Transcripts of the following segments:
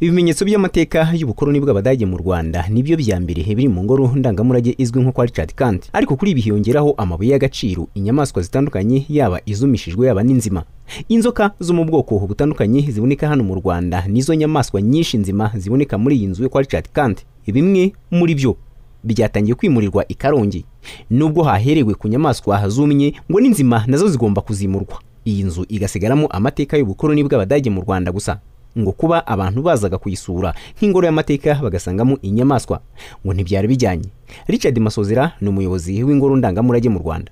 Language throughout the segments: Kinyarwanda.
Ibimenyetso by'amateka y'ubukoloni bw'Abadage mu Rwanda nibyo bya mbere biri mu ngoro ndangamurage izwi nko kwa Richard Kandt, ariko kuri ibi hiyongeraho amabuye y'agaciro, inyamaswa zitandukanye yaba izumishijwe yaba n'inzima. Inzoka zo mu bwoko butandukanye ziboneka hano mu Rwanda nizo nyamaswa nyinshi nzima ziboneka muri iyi nzu yo kwa Richard Kandt. Bimwe muri byo byatangiye kwimurirwa i Karongi, nubwo haherewe ku nyamaswa zumye ngo n'inzima nazo zigomba kuzimurwa. Iyi nzu igasigaramo amateka y'ubukoloni bw'Abadage mu Rwanda gusa, ngo kuba abantu bazaga kuyisura nk'ingoro y'amateka bagasangamo inyamaswa ngo ntibyari bijyanye. Richard Masozera ni umuyobozi w'ingoro ndangamurage mu Rwanda.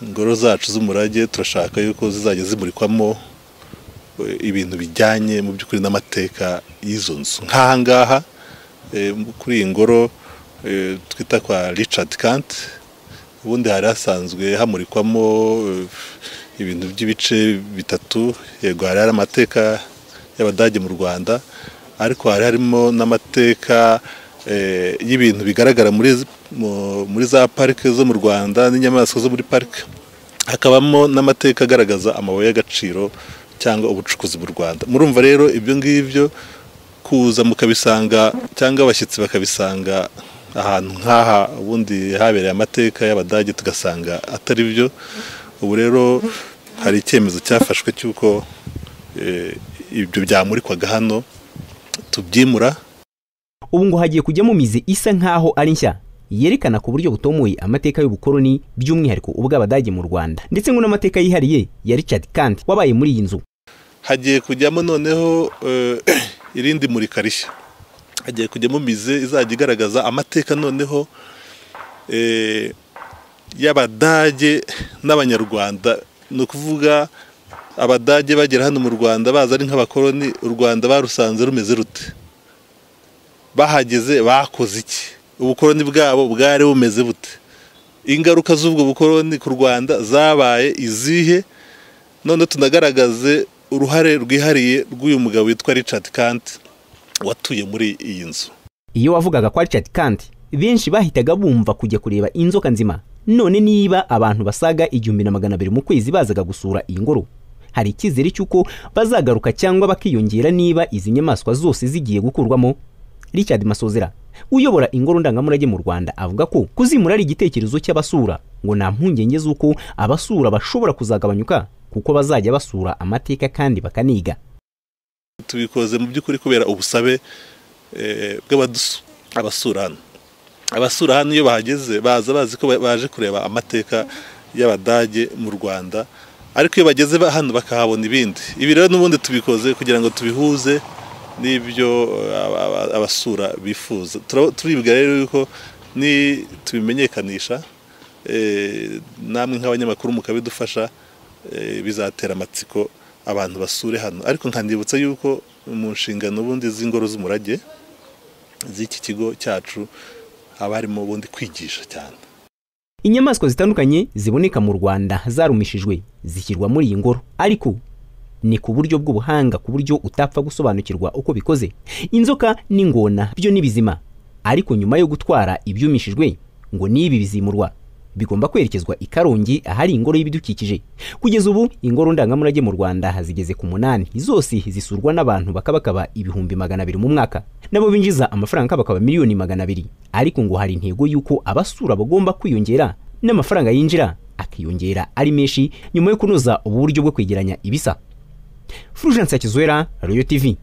Ingoro zacu z'umurage turashaka yuko zizajya zimurikwamo ibintu bijyanye mu by'ukuri n'amateka y'izo nzu. Nk'aha ngaha kuri iyi ngoro twita kwa Richard Kandt, ubundi hari hasanzwe hamurikwamo ibintu by'ibice bitatu. Yego, hari amateka y'Abadage mu Rwanda, ariko harimo n'amateka y'ibintu bigaragara muri za parike zo mu Rwanda n'inyamaswa zo muri parike. Hakabamo n'amateka agaragaza amabuye y'agaciro cyangwa ubucukuzi mu Rwanda. Murumva rero ibyo ngibyo kuza mukabisanga cyangwa abashyitsi bakabisanga ahantu nk'aha ubundi habereye amateka y'Abadage tugasanga atari byo. Ubu rero hari icyemezo cyafashwe cy'uko ibyo byamurikwaga hano tubyimura. Ubu ngo hagiye kujyamo mize isa nkaho ari nshya yerekana ku buryo butomoye amateka y'ubukoloni by'umwihariko ubw'Abadage mu Rwanda, ndetse ngo n'amateka yihariye ya Richard Kandt wabaye muri iyi nzu. Hagiye kujyamo noneho irindi murika rishya, hagiye kujyamo mize izajya igaragaza amateka noneho y'Abadage n'Abanyarwanda. Ni ukuvuga Abadage bagera hano mu Rwanda baza ari nk'abakoloni, u Rwanda barusanze rumeze rute, bahageze bakoze iki, ubukoloni bwabo bwari bumeze bute, ingaruka z'ubwo bukoloni ku Rwanda zabaye izihe. None tunagaragaze uruhare rwihariye rw'uyu mugabo witwa Richard Kandt watuye muri iyi nzu. Iyo wavugaga kwa Richard Kandt, benshi bahitaga bumva kujya kureba inzoka nzima. None niba abantu basaga 1200 mu kwezi bazaga gusura iyi ngoro, hari icyizere cy'uko bazagaruka cyangwa bakiyongera niba izi nyamaswa zose zigiye gukurwamo. Richard Masozera uyobora ingoro ndangamurage mu Rwanda avuga ko kuzimura ari igitekerezo cy'abasura, ngo nta mpungenge z'uko abasura bashobora kuzagabanyuka kuko bazajya basura amateka kandi bakaniga. Tubikoze mu by'ukuri kubera ubusabe bw'abasura hano. Abasura hano iyo bahageze baza bazi ko baje kureba amateka y'Abadage mu Rwanda, ariko iyo bageze hano bakahabona ibindi. Ibi rero n'ubundi tubikoze kugira ngo tubihuze n'ibyo abasura bifuza. Turibwira rero yuko ni tubimenyekanisha namwe nk'abanyamakuru mukabidufasha, bizatera amatsiko abantu basure hano. Ariko nkandibutsa yuko mu nshingano ubundi z'ingoro z'umurage z'iki kigo cyacu haba harimo ubundi kwigisha cyane. Inyamaswa zitandukanye ziboneka mu Rwanda zarumishijwe zishyirwa muri iyi ngoro, ariko ni ku buryo bw'ubuhanga ku buryo utapfa gusobanukirwa uko bikoze. Inzoka n'ingona byo nibizima, ariko nyuma yo gutwara ibyumishijwe ngo nibi bizimurwa bigomba kwerekezwa i Karongi ahari ingoro y'ibidukikije. Kugeza ubu ingoro ndangamurage mu Rwanda hazigeze ku 8, zose zisurwa n'abantu bakabakaba 200,000 mu mwaka, nabo binjiza amafaranga bakaba 200,000,000. Ariko ngo hari intego yuko abasura bagomba kwiyongera n'amafaranga yinjira akiyongera ari menshi nyuma yo kunoza uburyo bwo kwegeranya ibisa. Fulgence Kizwera, Royal TV.